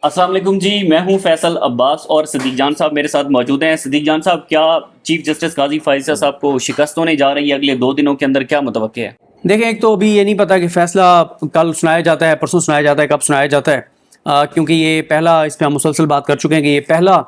السلام علیکم جی، میں ہوں فیصل عباس اور صدیق جان صاحب میرے ساتھ موجود ہیں۔ صدیق جان صاحب، کیا چیف جسٹس قاضی فائز صاحب کو شکست ہونے جا رہی ہے اگلے 2 دنوں کے اندر؟ کیا متوقع ہے؟ دیکھیں، ایک تو ابھی یہ نہیں پتا کہ فیصلہ کل سنایا جاتا ہے، پرسوں سنایا جاتا ہے، کب سنایا جاتا ہے، کیونکہ یہ پہلا، اس پہ ہم مسلسل بات کر چکے ہیں کہ یہ پہلا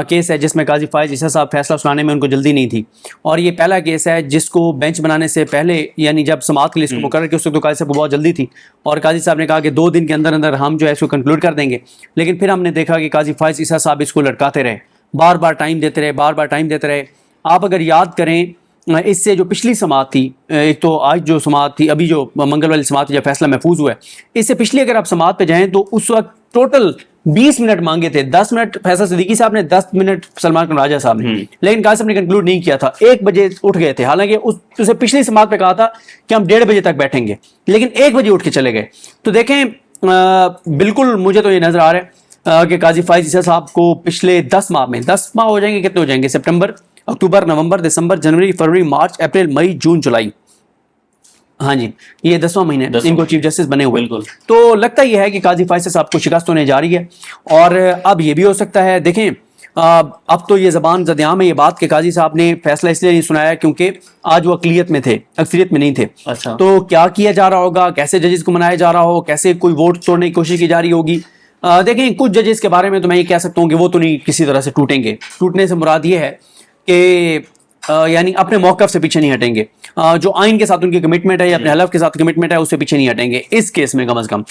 کیس ہے جس میں قاضی فائز عیسیٰ صاحب فیصلہ سنانے میں ان کو جلدی نہیں تھی، اور یہ پہلا کیس ہے جس کو بینچ بنانے سے پہلے، یعنی جب سماعت کے لیے اس کو مقرر کیا، اس وقت تو قاضی صاحب کو بہت جلدی تھی، اور قاضی صاحب نے کہا کہ 2 دن کے اندر اندر ہم جو ہے اس کو کنکلوڈ کر دیں گے، لیکن پھر ہم نے دیکھا کہ قاضی فائز عیسیٰ صاحب اس کو لٹکاتے رہے، بار بار ٹائم دیتے رہے، بار بار ٹائم دیتے رہے۔ آپ اگر یاد کریں، اس سے جو پچھلی سماعت تھی، ایک تو آج جو سماعت تھی، ابھی جو منگل والی سماعت جب فیصلہ محفوظ ہوا ہے، اس سے پچھلی اگر آپ سماعت پہ جائیں تو اس وقت ٹوٹل 20 منٹ مانگے تھے، 10 منٹ فیصل صدیقی صاحب نے، 10 منٹ سلمان کنراجہ صاحب نے، لیکن قاضی صاحب نے کنکلوڈ نہیں کیا تھا، 1 بجے اٹھ گئے تھے، حالانکہ اس سے پچھلی سماعت پہ کہا تھا کہ ہم 1:30 بجے تک بیٹھیں گے، لیکن 1 بجے اٹھ کے چلے گئے۔ تو دیکھیں، بالکل مجھے تو یہ نظر آ رہا ہے کہ قاضی فائز عیسیٰ صاحب کو پچھلے 10 ماہ میں، 10 ماہ ہو جائیں گے، کتنے ہو جائیں گے؟ سپٹمبر، اکتوبر، نومبر، دسمبر، جنوری، فروری، مارچ، اپریل، مئی، جون، جولائی، ہاں جی، یہ 10واں مہینہ ان کو چیف جسٹس بنے ہوئے۔ تو لگتا یہ ہے کہ قاضی فائز صاحب کو شکست ہونے جا رہی ہے، اور اب یہ بھی ہو سکتا ہے، دیکھیں اب تو یہ زبان زد عام ہے یہ بات کہ قاضی صاحب نے فیصلہ اس لیے نہیں سنایا کیونکہ آج وہ اقلیت میں تھے، اکثریت میں نہیں تھے۔ تو کیا کیا جا رہا ہوگا، کیسے ججز کو منایا جا رہا ہو، کیسے کوئی ووٹ توڑنے کی کوشش کی جا رہی ہوگی۔ دیکھیں، کچھ ججز کے بارے میں تو میں یہ کہہ سکتا ہوں کہ وہ تو نہیں کسی طرح سے ٹوٹیں گے، ٹوٹنے سے مراد یہ ہے کہ یعنی اپنے موقف سے پیچھے نہیں ہٹیں گے، جو آئین کے ساتھ ان کی کمٹمنٹ ہے یا اپنے حلف کے ساتھ کمٹمنٹ ہے اس سے پیچھے نہیں ہٹیں گے اس کیس میں، کم از کم۔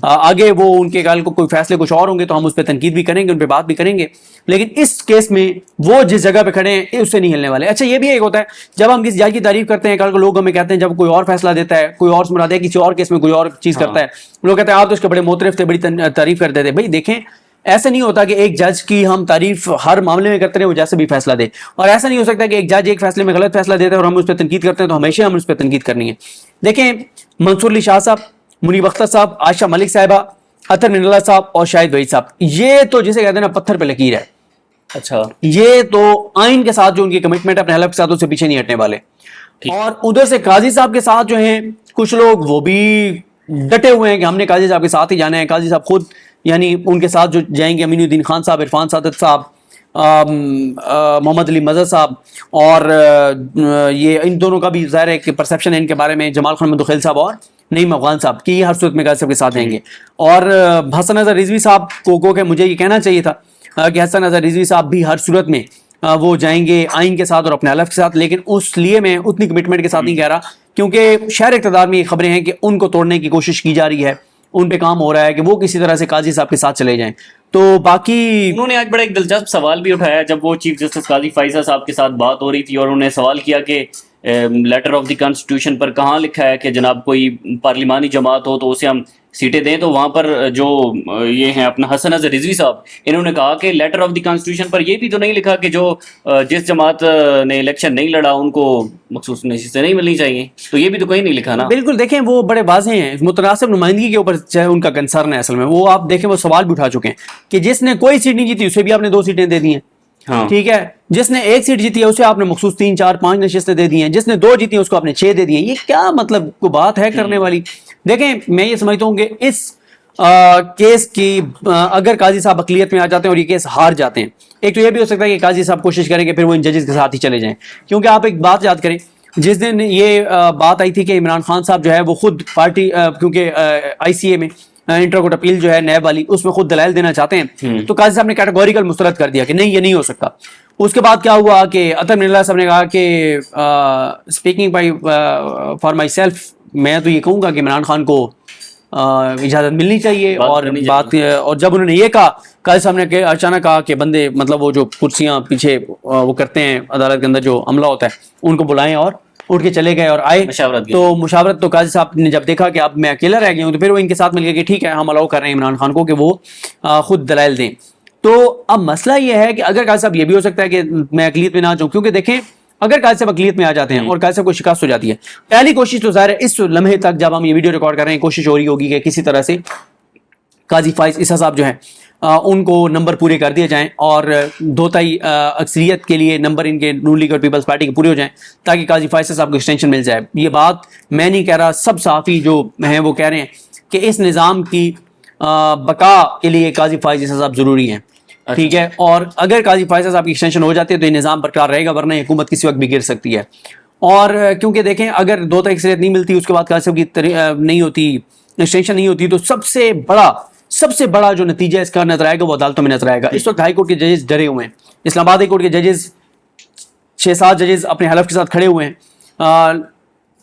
آگے وہ ان کے کل کو کوئی فیصلے کچھ اور ہوں گے تو ہم اس پہ تنقید بھی کریں گے، ان پہ بات بھی کریں گے، لیکن اس کیس میں وہ جس جگہ پہ کھڑے ہیں اس سے نہیں ہلنے والے۔ اچھا، یہ بھی ایک ہوتا ہے جب ہم کسی جج کی تعریف کرتے ہیں، کل کو لوگ ہمیں کہتے ہیں جب کوئی اور فیصلہ دیتا ہے، کوئی اور سے مراد ہے کسی اور کیس میں کوئی اور چیز کرتا ہے، لوگ کہتے ہیں آپ تو اس کے بڑے معترف تھے، بڑی تعریف کرتے تھے۔ بھائی دیکھیں، ایسا نہیں ہوتا کہ ایک جج کی ہم تعریف ہر معاملے میں کرتے رہے وہ جیسے بھی فیصلہ دے، اور ایسا نہیں ہو سکتا کہ ایک جج ایک فیصلے میں غلط فیصلہ دیتا ہے اور ہم اس پہ تنقید کرتے ہیں تو ہمیشہ ہم اس پہ تنقید کرنی ہے۔ دیکھیں، منصور علی شاہ صاحب، منیب اختر صاحب، عائشہ ملک صاحبہ، اطہر من اللہ صاحب اور شاہد وحید صاحب، یہ تو جسے کہتے ہیں نا پتھر پہ لکیر ہے۔ اچھا، یہ تو آئین کے ساتھ جو ان کی کمٹمنٹ ہے اپنے حلف کے ساتھ اس سے پیچھے نہیں ہٹنے والے۔ اور ادھر سے قاضی صاحب کے ساتھ جو ہیں کچھ لوگ وہ بھی ڈٹے ہوئے ہیں کہ ہم نے قاضی صاحب کے ساتھ ہی جانا ہے۔ قاضی صاحب خود یعنی ان کے ساتھ جو جائیں گے امین الدین خان صاحب، عرفان سعادت صاحب، محمد علی مظہر صاحب، اور یہ ان دونوں کا بھی ظاہر ہے کہ پرسیپشن ہے ان کے بارے میں، جمال خان مدخیل صاحب اور نعیم افغان صاحب کی ہر صورت میں قاضی صاحب کے ساتھ جائیں گے۔ اور حسن اظہر رضوی صاحب کو کہ مجھے یہ کہنا چاہیے تھا کہ حسن اظہر رضوی صاحب بھی ہر صورت میں وہ جائیں گے آئین کے ساتھ اور اپنے حلف کے ساتھ، لیکن اس لیے میں اتنی کمٹمنٹ کے ساتھ نہیں کہہ رہا کیونکہ شہر اقتدار میں یہ خبریں ہیں کہ ان کو توڑنے کی کوشش کی جا رہی ہے، ان پہ کام ہو رہا ہے کہ وہ کسی طرح سے قاضی صاحب کے ساتھ چلے جائیں۔ تو باقی انہوں نے آج بڑا ایک دلچسپ سوال بھی اٹھایا جب وہ چیف جسٹس قاضی فائزہ صاحب کے ساتھ بات ہو رہی تھی، اور انہوں نے سوال کیا کہ لیٹر آف دی کانسٹیٹیوشن پر کہاں لکھا ہے کہ جناب کوئی پارلیمانی جماعت ہو تو اسے ہم سیٹیں دیں، تو وہاں پر جو یہ ہیں اپنا حسن اظہر رضوی صاحب، انہوں نے کہا کہ لیٹر آف دی کانسٹیٹیوشن پر یہ بھی تو نہیں لکھا کہ جو جس جماعت نے الیکشن نہیں لڑا ان کو مخصوص نشستیں نہیں ملنی چاہیے، تو یہ بھی تو کہیں نہیں لکھا نا۔ بالکل، دیکھیں وہ بڑے واضح ہیں، متناسب نمائندگی کے اوپر چاہے ان کا کنسرن ہے، اصل میں وہ آپ دیکھیں وہ سوال بھی اٹھا چکے ہیں کہ جس نے کوئی سیٹ نہیں جیتی اسے بھی آپ نے 2 سیٹیں دے دی ہیں، ٹھیک ہے، جس نے 1 سیٹ جیتی ہے اسے آپ نے مخصوص 3 4 5 نشستیں دے دی ہیں، جس نے 2 جیتی ہیں اس کو آپ نے 6 دے دی ہیں۔ یہ کیا مطلب کو بات ہے کرنے والی؟ دیکھیں، میں یہ سمجھتا ہوں کہ اس کیس کی اگر قاضی صاحب اقلیت میں آ جاتے ہیں اور یہ کیس ہار جاتے ہیں، ایک تو یہ بھی ہو سکتا ہے کہ قاضی صاحب کوشش کریں کہ پھر وہ ان ججز کے ساتھ ہی چلے جائیں، کیونکہ آپ ایک بات یاد کریں، جس دن یہ بات آئی تھی کہ عمران خان صاحب جو ہے وہ خود پارٹی کیونکہ آئی سی اے میں انٹر کورٹ اپیل جو ہے نیب والی اس میں خود دلائل دینا چاہتے ہیں، تو قاضی صاحب نے کیٹیگوریکل مسترد کر دیا کہ نہیں، یہ نہیں ہو سکتا۔ اس کے بعد کیا ہوا کہ اطہر من اللہ صاحب نے کہا کہ speaking by for my self, میں تو یہ کہوں گا کہ عمران خان کو اجازت ملنی چاہیے، اور بات، اور جب انہوں نے یہ کہا، قاضی صاحب نے اچانک کہا کہ بندے مطلب وہ جو کرسیاں پیچھے وہ کرتے ہیں عدالت کے اندر جو عملہ ہوتا ہے ان کو بلائیں، اور اٹھ کے چلے گئے اور آئے تو مشاورت، تو قاضی صاحب نے جب دیکھا کہ اب میں اکیلا رہ گیا ہوں تو پھر وہ ان کے ساتھ مل گئے کہ ٹھیک ہے ہم الاؤ کر رہے ہیں عمران خان کو کہ وہ خود دلائل دیں۔ تو اب مسئلہ یہ ہے کہ اگر قاضی صاحب یہ بھی ہو سکتا ہے کہ میں اقلیت میں نہ جاؤں، کیونکہ دیکھیں اگر قاضی صاحب اقلیت میں آ جاتے ہیں اور قاضی صاحب کو شکست ہو جاتی ہے، پہلی کوشش تو ظاہر ہے اس لمحے تک جب ہم یہ ویڈیو ریکارڈ کر رہے ہیں کوشش ہو رہی ہوگی کہ کسی طرح سے قاضی فائز عیسیٰ صاحب جو ہیں ان کو نمبر پورے کر دیے جائیں، اور 2/3 اکثریت کے لیے نمبر ان کے نون لیگ اور پیپلز پارٹی کے پورے ہو جائیں تاکہ قاضی فائز صاحب کو ایکسٹینشن مل جائے۔ یہ بات میں نہیں کہہ رہا، سب صحافی جو ہیں وہ کہہ رہے ہیں کہ اس نظام کی بقا کے لیے قاضی فائز عیسیٰ صاحب ضروری ہیں. ٹھیک ہے, اور اگر قاضی فائز صاحب کی ایکسٹینشن ہو جاتی ہے تو یہ نظام برقرار رہے گا, ورنہ حکومت کسی وقت بھی گر سکتی ہے. اور کیونکہ دیکھیں اگر 2 تک اکثریت نہیں ملتی, اس کے بعد قاضی صاحب کی نہیں ہوتی, ایکسٹینشن نہیں ہوتی, تو سب سے بڑا جو نتیجہ اس کا نظر آئے گا وہ عدالتوں میں نظر آئے گا. اس وقت ہائی کورٹ کے ججز ڈرے ہوئے ہیں, اسلام آباد ہائی کورٹ کے ججز 6-7 ججز اپنے حلف کے ساتھ کھڑے ہوئے ہیں,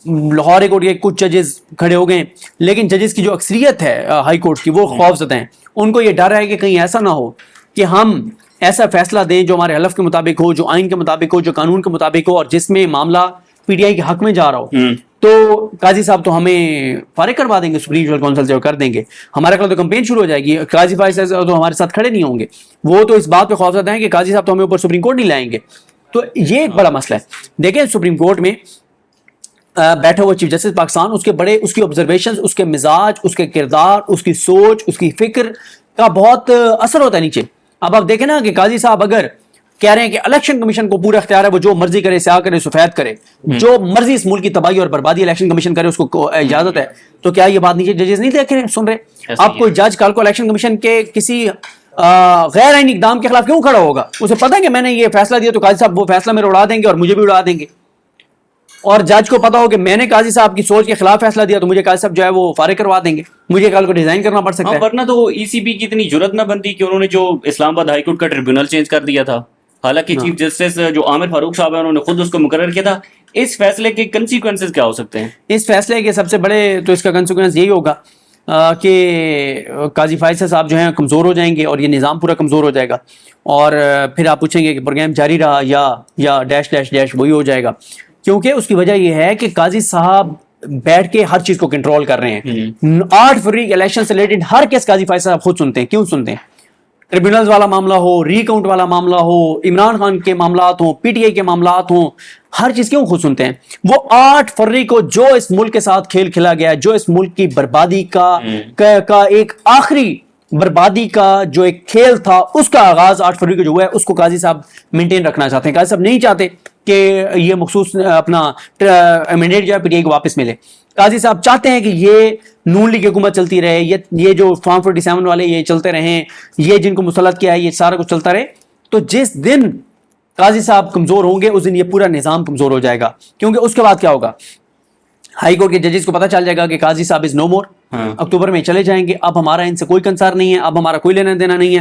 لاہور ہائی کورٹ کے کچھ ججز کھڑے ہو گئے ہیں, لیکن ججز کی جو اکثریت ہے ہائی کورٹ کی وہ خوفزدہ ہیں. ان کو یہ ڈر ہے کہ کہیں ایسا نہ ہو کہ ہم ایسا فیصلہ دیں جو ہمارے حلف کے مطابق ہو, جو آئین کے مطابق ہو, جو قانون کے مطابق ہو, اور جس میں معاملہ پی ٹی آئی کے حق میں جا رہا ہو, تو قاضی صاحب تو ہمیں فارغ کروا دیں گے سپریم جوڈیشل کونسل سے, کر دیں گے. ہمارے خلاف تو کمپین شروع ہو جائے گی, قاضی فائز تو ہمارے ساتھ کھڑے نہیں ہوں گے. وہ تو اس بات پہ خوفزدہ ہیں کہ قاضی صاحب تو ہمیں اوپر سپریم کورٹ نہیں لائیں گے. تو یہ ایک بڑا مسئلہ ہے. دیکھیں سپریم کورٹ میں بیٹھا ہوا چیف جسٹس پاکستان, اس کی آبزرویشنز, اس کے مزاج, اس کے کردار, اس کی سوچ, اس کی فکر کا بہت اثر ہوتا ہے نیچے. اب آپ دیکھیں نا کہ قاضی صاحب اگر کہہ رہے ہیں کہ الیکشن کمیشن کو پورا اختیار ہے, وہ جو مرضی کرے, سیاہ کرے, سفید کرے, جو مرضی اس ملک کی تباہی اور بربادی الیکشن کمیشن کرے, اس کو اجازت ہے, تو کیا یہ بات نیچے ججز نہیں دیکھ رہے, سن رہے؟ اب کوئی جج کل کو الیکشن کمیشن کے کسی غیر آئینی اقدام کے خلاف کیوں کھڑا ہوگا؟ اسے پتہ ہے کہ میں نے یہ فیصلہ دیا تو قاضی صاحب وہ فیصلہ میرے اڑا دیں گے اور مجھے بھی اڑا دیں گے. اور جج کو پتا ہو کہ میں نے قاضی صاحب کی سوچ کے خلاف فیصلہ دیا تو مجھے قاضی صاحب جو ہے وہ فارغ کروا دیں گے, مجھے کل کو ڈیزائن کرنا پڑ سکتا ہے. ورنہ تو ای سی پی کی اتنی جرت نہ بنتی کہ انہوں نے جو اسلام آباد ہائی کورٹ کا ٹریبیونل چینج کر دیا تھا, حالانکہ چیف جسٹس جو عامر فاروق صاحب ہیں انہوں نے خود اس کو مقرر کیا تھا. اس فیصلے کے کنسیکوینسز کیا ہو سکتے ہیں؟ اس فیصلے کے سب سے بڑے تو اس کا کنسیکوینس یہی ہوگا کہ قاضی فائز صاحب جو ہیں کمزور ہو جائیں گے اور یہ نظام پورا کمزور ہو جائے گا, اور پھر آپ پوچھیں گے کہ پروگرام جاری رہا یا ڈیش ڈیش ڈیش وہی ہو جائے گا. کیونکہ اس کی وجہ یہ ہے کہ قاضی صاحب بیٹھ کے ہر چیز کو کنٹرول کر رہے ہیں. 8 فروری کے الیکشن سے ریلیٹڈ ہر کیس قاضی فائز صاحب خود سنتے ہیں. کیوں سنتے ہیں؟ ٹریبیونلز والا معاملہ ہو, ری کاؤنٹ والا معاملہ ہو, عمران خان کے معاملات ہوں, پی ٹی آئی کے معاملات ہوں, ہر چیز کیوں خود سنتے ہیں؟ وہ 8 فروری کو جو اس ملک کے ساتھ کھیل کھیلا گیا, جو اس ملک کی بربادی کا ایک آخری بربادی کا جو ایک کھیل تھا, اس کا آغاز 8 فروری کو جو ہوا ہے, اس کو قاضی صاحب مینٹین رکھنا چاہتے ہیں. قاضی صاحب نہیں چاہتے کہ یہ مخصوص اپنا مینڈیٹ جو ہے پی ٹی آئی کو واپس ملے. قاضی صاحب چاہتے ہیں کہ یہ نون لیگ حکومت چلتی رہے, یہ جو فارم 47 والے یہ چلتے رہیں, یہ جن کو مسلط کیا ہے یہ سارا کچھ چلتا رہے. تو جس دن قاضی صاحب کمزور ہوں گے اس دن یہ پورا نظام کمزور ہو جائے گا. کیونکہ اس کے بعد کیا ہوگا, ہائی کورٹ کے ججز کو پتہ چل جائے گا کہ قاضی صاحب از نو مور, اکتوبر میں چلے جائیں گے, اب ہمارا ان سے کوئی کنسر نہیں ہے, اب ہمارا کوئی لینا دینا نہیں ہے.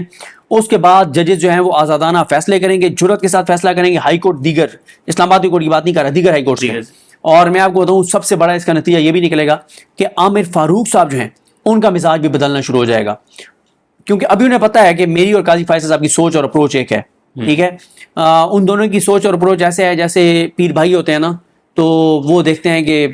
اس کے بعد ججز جو ہیں وہ آزادانہ فیصلے کریں گے, جرات کے ساتھ فیصلہ کریں گے. ہائی کورٹ دیگر اسلام آباد کورٹ کی بات نہیں کر رہا, دیگر ہائی کورٹ سے. اور میں آپ کو بتاؤں سب سے بڑا اس کا نتیجہ یہ بھی نکلے گا کہ عامر فاروق صاحب جو ہیں ان کا مزاج بھی بدلنا شروع ہو جائے گا. کیونکہ ابھی انہیں پتہ ہے کہ میری اور قاضی فائز صاحب کی سوچ اور اپروچ ایک ہے. ٹھیک ہے, ان دونوں کی سوچ اور اپروچ ایسے ہے جیسے پیر بھائی ہوتے ہیں نا, تو وہ دیکھتے ہیں کہ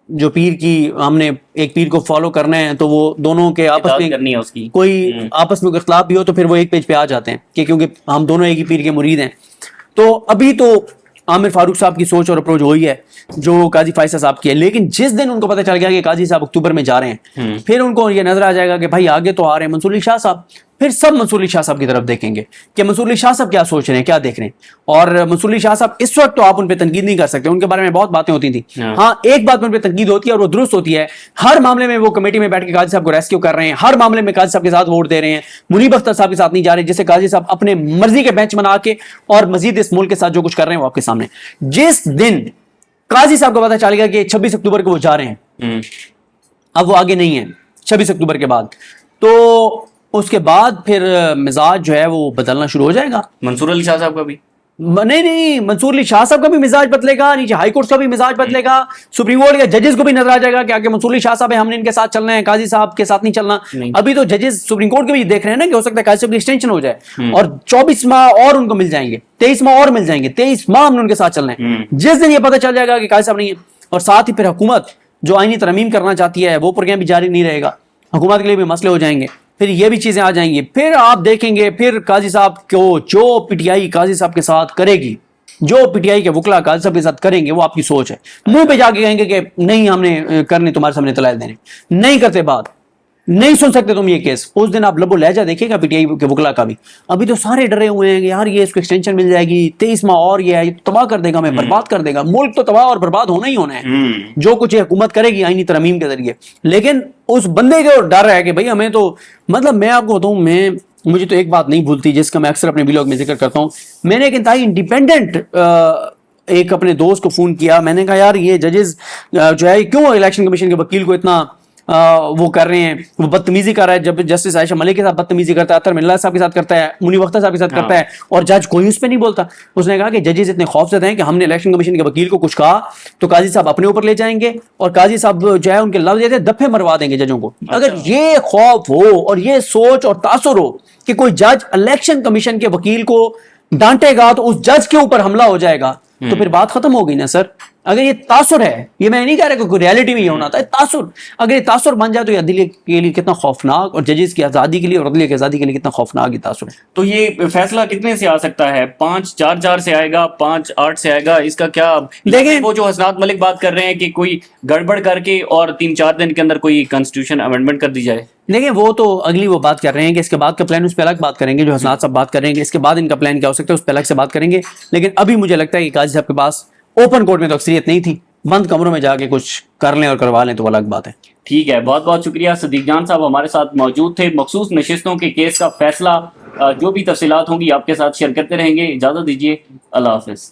جو پیر کی ہم نے ایک پیر کو فالو کرنا ہے تو وہ دونوں کے آپس میں کوئی آپس میں اختلاف بھی ہو تو پھر وہ ایک پیج پہ آ جاتے ہیں کہ کیونکہ ہم دونوں ایک ہی پیر کے مرید ہیں. تو ابھی تو عامر فاروق صاحب کی سوچ اور اپروچ وہی ہے جو قاضی فائز صاحب کی ہے. لیکن جس دن ان کو پتہ چل گیا کہ قاضی صاحب اکتوبر میں جا رہے ہیں, پھر ان کو یہ نظر آ جائے گا کہ بھائی آگے تو آ رہے ہیں منصور علی شاہ صاحب, پھر سب منصور علی شاہ صاحب کی طرف دیکھیں گے کہ منصور علی شاہ صاحب کیا سوچ رہے ہیں, کیا دیکھ رہے ہیں. اور منصور علی شاہ صاحب اس وقت تو آپ ان پہ تنقید نہیں کر سکتے, ان کے بارے میں بہت باتیں ہوتی تھیں. ہاں ایک بات ان پہ تنقید ہوتی ہے اور وہ درست ہوتی ہے, ہر معاملے میں وہ کمیٹی میں بیٹھ کے قاضی صاحب کو ریسکیو کر رہے ہیں, ہر معاملے میں قاضی صاحب کے ساتھ ووٹ دے رہے ہیں, منیب اختر صاحب کے ساتھ نہیں جا رہے, جسے قاضی صاحب اپنے مرضی کے بینچ بنا کے اور مزید اس ملک کے ساتھ جو کچھ کر رہے ہیں وہ آپ کے سامنے. جس دن قاضی صاحب کو پتہ چل گیا کہ 26 اکتوبر کو وہ جا رہے ہیں, اب وہ آگے نہیں ہے 26 اکتوبر کے بعد, تو اس کے بعد پھر مزاج جو ہے وہ بدلنا شروع ہو جائے گا. منصور علی شاہ صاحب کا بھی نہیں, منصور علی شاہ صاحب کا بھی مزاج بدلے گا, نیچے ہائی کورٹ کا بھی مزاج بدلے گا, سپریم کورٹ کے ججز کو بھی نظر آ جائے گا کہ آگے منصور علی شاہ صاحب ہے, ہم نے ان کے ساتھ چلنا ہے, قاضی صاحب کے ساتھ نہیں چلنا. ابھی تو ججز سپریم کورٹ کے بھی دیکھ رہے ہیں نا کہ ہو سکتا ہے قاضی صاحب کی ایکسٹینشن ہو جائے اور 24 ماہ اور ان کو مل جائیں گے, 23 ماہ اور مل جائیں گے, 23 ماہ ہم نے ان کے ساتھ چلنا ہے. جس دن یہ پتہ چل جائے گا کہ قاضی صاحب نہیں ہے, اور ساتھ ہی پھر حکومت جو آئینی ترمیم کرنا چاہتی ہے وہ پروگرام بھی جاری نہیں رہے گا, حکومت کے لیے بھی مسئلے ہو جائیں گے, پھر یہ بھی چیزیں آ جائیں گی. پھر آپ دیکھیں گے پھر قاضی صاحب کو جو پی ٹی آئی قاضی صاحب کے ساتھ کرے گی, جو پی ٹی آئی کے وکلا قاضی صاحب کے ساتھ کریں گے وہ آپ کی سوچ ہے. منہ پہ جا کے کہیں گے کہ نہیں ہم نے کرنے تمہارے سامنے دلائل دینے, نہیں کرتے بات. نہیں سن سکتے تم یہ کیس. اس دن آپ لب و لہجہ دیکھیے گا پی ٹی آئی کے وکلا کا بھی. ابھی تو سارے ڈرے ہوئے ہیں کہ یار یہ اس کو ایکسٹینشن مل جائے گی 23 ماہ اور یہ ہے یہ تباہ کر دے گا, ہمیں برباد کر دے گا. ملک تو تباہ اور برباد ہونا ہی ہونا ہے جو کچھ یہ حکومت کرے گی آئینی ترمیم کے ذریعے. لیکن اس بندے کے ڈر ہے کہ بھائی ہمیں تو مطلب میں آپ کو بتاؤں, مجھے تو ایک بات نہیں بھولتی جس کا میں اکثر اپنے ویلاگ میں ذکر کرتا ہوں. میں نے ایک انتہائی انڈیپینڈنٹ ایک اپنے دوست کو فون کیا, میں نے کہا یار یہ ججز جو ہے کیوں الیکشن کمیشن کے وکیل کو اتنا وہ کر رہے ہیں, وہ بدتمیزی کر رہا ہے. جب جسٹس عائشہ ملک کے ساتھ بدتمیزی کرتا ہے, اطہر ملت صاحب کے ساتھ کرتا ہے, منیب اختر صاحب کے ساتھ کرتا ہے, اور جج کوئی اس پہ نہیں بولتا. اس نے کہا کہ ججز اتنے خوفزدہ ہیں کہ ہم نے الیکشن کمیشن کے وکیل کو کچھ کہا تو قاضی صاحب اپنے اوپر لے جائیں گے اور قاضی صاحب جو ہے ان کے لفظ دیتے دفے مروا دیں گے ججوں کو. اگر یہ خوف ہو اور یہ سوچ اور تاثر ہو کہ کوئی جج الیکشن کمیشن کے وکیل کو ڈانٹے گا تو اس جج کے اوپر حملہ ہو جائے گا, تو پھر بات ختم ہو گئی نا سر. اگر یہ تاثر ہے, یہ میں نہیں کہہ رہا کہ کوئی ریالٹی میں یہ ہونا تھا, تاثر, اگر یہ تاثر بن جائے تو یہ عدلیہ کے لیے کتنا خوفناک, اور ججز کی آزادی کے لیے اور عدلیہ کی آزادی کے لیے کتنا خوفناک یہ تاثر ہے. تو یہ فیصلہ کتنے سے آ سکتا ہے؟ 5-4 سے آئے گا, 5-8 سے آئے گا؟ اس کا کیا دیکھیں, وہ جو حسنات ملک بات کر رہے ہیں کہ کوئی گڑبڑ کر کے اور 3-4 دن کے اندر کوئی کانسٹیٹیوشن امینڈمنٹ کر دی جائے. دیکھیں وہ تو اگلی وہ بات کر رہے ہیں کہ اس کے بعد کا پلان اس پہ الگ بات کریں گے, جو حسنات صاحب بات کر رہے ہیں کہ اس کے بعد ان کا پلان کیا ہو سکتا ہے اس پہ الگ سے بات کریں گے. لیکن ابھی مجھے لگتا ہے کہ قاضی صاحب کے پاس اوپن کورٹ میں تو اکثریت نہیں تھی, بند کمروں میں جا کے کچھ کر لیں اور کروا لیں تو الگ بات ہے. ٹھیک ہے, بہت بہت شکریہ. صدیق جان صاحب ہمارے ساتھ موجود تھے. مخصوص نشستوں کے کیس کا فیصلہ جو بھی تفصیلات ہوں گی آپ کے ساتھ شیئر کرتے رہیں گے. اجازت دیجیے, اللہ حافظ.